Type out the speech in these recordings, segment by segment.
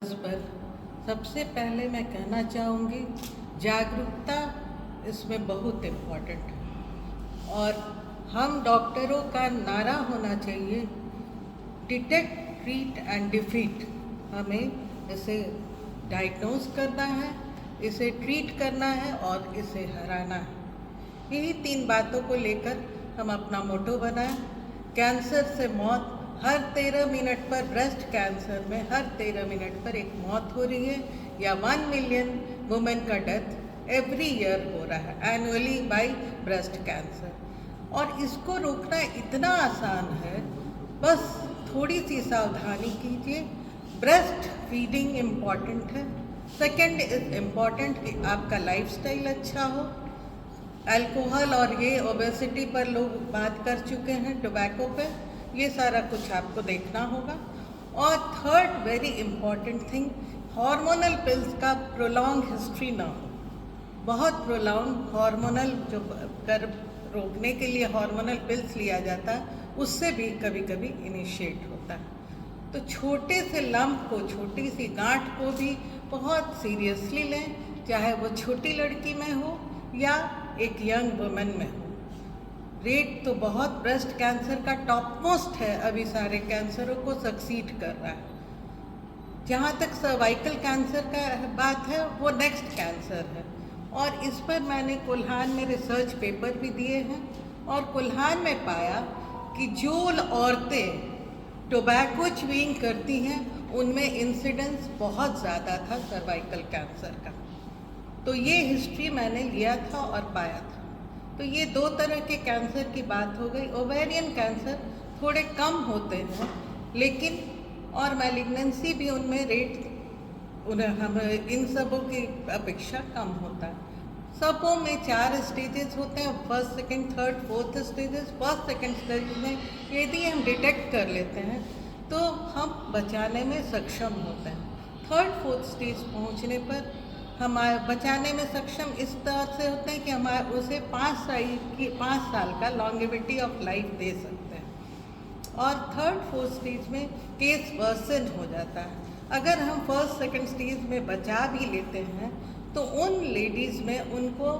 इस पर सबसे पहले मैं कहना चाहूँगी जागरूकता इसमें बहुत इम्पोर्टेंट है और हम डॉक्टरों का नारा होना चाहिए डिटेक्ट ट्रीट एंड डिफीट। हमें इसे डायग्नोज करना है, इसे ट्रीट करना है और इसे हराना है। यही 3 बातों को लेकर हम अपना मोटो बनाएं। कैंसर से मौत हर 13 मिनट पर, ब्रेस्ट कैंसर में हर 13 मिनट पर एक मौत हो रही है या 1 मिलियन वुमेन का डेथ एवरी ईयर हो रहा है एनुअली बाय ब्रेस्ट कैंसर। और इसको रोकना इतना आसान है, बस थोड़ी सी सावधानी कीजिए। ब्रेस्ट फीडिंग इम्पॉर्टेंट है। सेकंड इज इम्पॉर्टेंट कि आपका लाइफस्टाइल अच्छा हो। अल्कोहल और ये ओबेसिटी पर लोग बात कर चुके हैं, टोबैको पे, ये सारा कुछ आपको देखना होगा। और third very important thing, hormonal pills का प्रोलॉन्ग हिस्ट्री ना हो। बहुत प्रोलॉन्ग हार्मोनल जो गर्भ रोकने के लिए हार्मोनल पिल्स लिया जाता है, उससे भी कभी कभी इनिशिएट होता है। तो छोटे से लम्प को, छोटी सी गांठ को भी बहुत सीरियसली लें, चाहे वो छोटी लड़की में हो या एक यंग वुमेन में हो। रेट तो बहुत ब्रेस्ट कैंसर का टॉप मोस्ट है, अभी सारे कैंसरों को सक्सीड कर रहा है। जहाँ तक सर्वाइकल कैंसर का बात है, वो नेक्स्ट कैंसर है और इस पर मैंने कोल्हान में रिसर्च पेपर भी दिए हैं और कोल्हान में पाया कि जो औरतें टोबैको च्यूइंग करती हैं उनमें इंसिडेंस बहुत ज़्यादा था सर्वाइकल कैंसर का। तो ये हिस्ट्री मैंने लिया था और पाया था। तो ये 2 तरह के कैंसर की बात हो गई। ओवेरियन कैंसर थोड़े कम होते हैं, लेकिन और मैलिग्नेंसी भी उनमें रेट हम इन सबों की अपेक्षा कम होता है। सबों में 4 स्टेजेस होते हैं, first, second, third, fourth stages. First second stage में यदि हम डिटेक्ट कर लेते हैं तो हम बचाने में सक्षम होते हैं। थर्ड फोर्थ स्टेज पहुंचने पर हम बचाने में सक्षम इस तरह से होते हैं कि हम उसे 5 साल का लॉन्गेविटी ऑफ लाइफ दे सकते हैं। और थर्ड फोर्थ स्टेज में केस वर्सन हो जाता है। अगर हम फर्स्ट सेकंड स्टेज में बचा भी लेते हैं तो उन लेडीज़ में उनको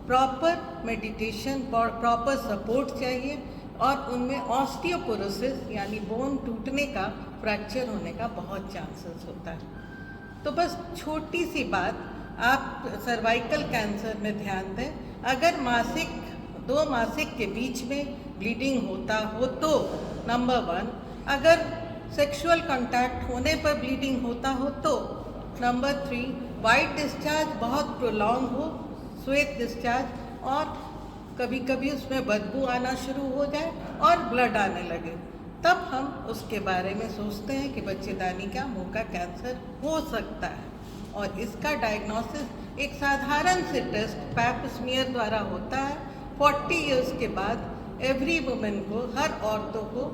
प्रॉपर मेडिटेशन, प्रॉपर सपोर्ट चाहिए और उनमें ऑस्टियोपोरोसिस यानी बोन टूटने का, फ्रैक्चर होने का बहुत चांसेस होता है। तो बस छोटी सी बात, आप सर्वाइकल कैंसर में ध्यान दें। अगर 2 मासिक के बीच में ब्लीडिंग होता हो तो नंबर 1, अगर सेक्सुअल कांटेक्ट होने पर ब्लीडिंग होता हो तो नंबर 3, वाइट डिस्चार्ज बहुत प्रोलॉन्ग हो, श्वेत डिस्चार्ज, और कभी कभी उसमें बदबू आना शुरू हो जाए और ब्लड आने लगे, तब हम उसके बारे में सोचते हैं कि बच्चेदानी का मुंह का कैंसर हो सकता है। और इसका डायग्नोसिस एक साधारण से टेस्ट पैप स्मीयर द्वारा होता है। 40 इयर्स के बाद एवरी वुमेन को, हर औरतों को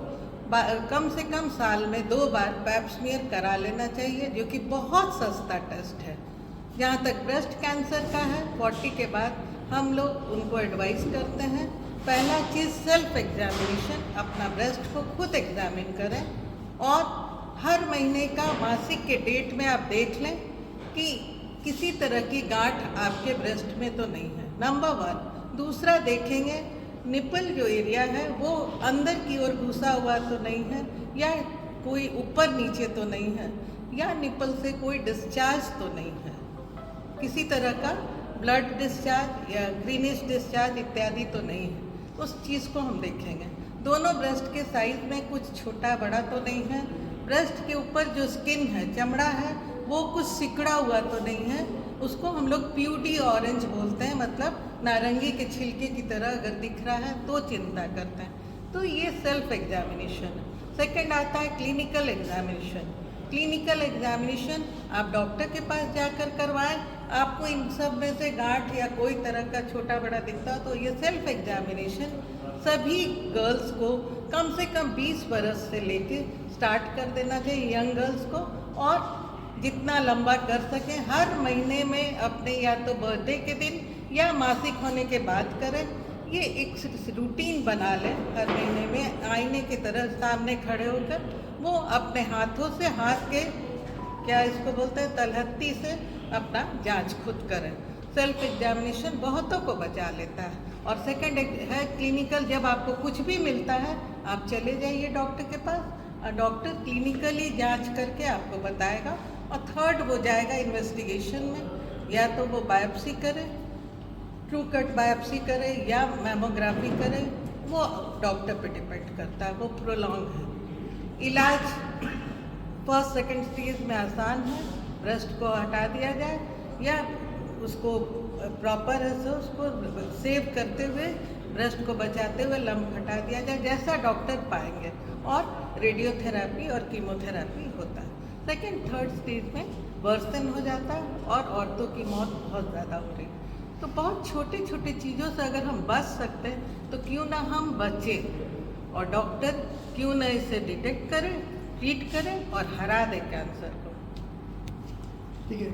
कम से कम साल में 2 बार पैप स्मीयर करा लेना चाहिए, जो कि बहुत सस्ता टेस्ट है। जहाँ तक ब्रेस्ट कैंसर का है, 40 के बाद हम लोग उनको एडवाइस करते हैं, पहला चीज़ सेल्फ एग्जामिनेशन, अपना ब्रेस्ट को खुद एग्जामिन करें और हर महीने का मासिक के डेट में आप देख लें कि किसी तरह की गांठ आपके ब्रेस्ट में तो नहीं है, नंबर 1। दूसरा देखेंगे निपल जो एरिया है वो अंदर की ओर घुसा हुआ तो नहीं है, या कोई ऊपर नीचे तो नहीं है, या निपल से कोई डिस्चार्ज तो नहीं है, किसी तरह का ब्लड डिस्चार्ज या ग्रीनिश डिस्चार्ज इत्यादि तो नहीं है। उस चीज़ को हम देखेंगे। दोनों ब्रेस्ट के साइज में कुछ छोटा बड़ा तो नहीं है। ब्रेस्ट के ऊपर जो स्किन है, चमड़ा है, वो कुछ सिकुड़ा हुआ तो नहीं है। उसको हम लोग प्यूडी ऑरेंज बोलते हैं, मतलब नारंगी के छिलके की तरह अगर दिख रहा है तो चिंता करते हैं। तो ये सेल्फ एग्जामिनेशन है। सेकंड आता है क्लिनिकल एग्जामिनेशन। क्लिनिकल एग्जामिनेशन आप डॉक्टर के पास जाकर करवाएं। आपको इन सब में से गांठ या कोई तरह का छोटा बड़ा दिखता हो तो ये सेल्फ एग्जामिनेशन सभी गर्ल्स को कम से कम 20 बरस से लेके स्टार्ट कर देना चाहिए, यंग गर्ल्स को, और जितना लंबा कर सकें हर महीने में अपने या तो बर्थडे के दिन या मासिक होने के बाद करें। ये एक रूटीन बना लें, हर महीने में आईने की तरह सामने खड़े होकर वो अपने हाथों से हाथ के क्या इसको बोलते हैं, तलहत्ती से अपना जांच खुद करें। सेल्फ एग्जामिनेशन बहुतों को बचा लेता है। और सेकंड है क्लिनिकल, जब आपको कुछ भी मिलता है आप चले जाइए डॉक्टर के पास और डॉक्टर क्लिनिकली जांच करके आपको बताएगा। और थर्ड वो जाएगा इन्वेस्टिगेशन में, या तो वो बायोप्सी करे, ट्रू कट बायोप्सी करे या मैमोग्राफी करे, वो डॉक्टर पे डिपेंड करता है, वो प्रोलॉन्ग है। इलाज फर्स्ट सेकंड स्टेज में आसान है, ब्रेस्ट को हटा दिया जाए या उसको प्रॉपर है सो उसको सेव करते हुए ब्रेस्ट को बचाते हुए लंप हटा दिया जाए, जैसा डॉक्टर पाएंगे। और रेडियोथेरापी और कीमोथेरापी होता है। सेकंड थर्ड स्टेज में वर्सन हो जाता है और औरतों की मौत बहुत ज़्यादा हो रही है। तो बहुत छोटी छोटी चीज़ों से अगर हम बच सकते हैं तो क्यों ना हम बचें, और डॉक्टर क्यों ना इसे डिटेक्ट करें, ट्रीट करें और हरा दें कैंसर को। ठीक है।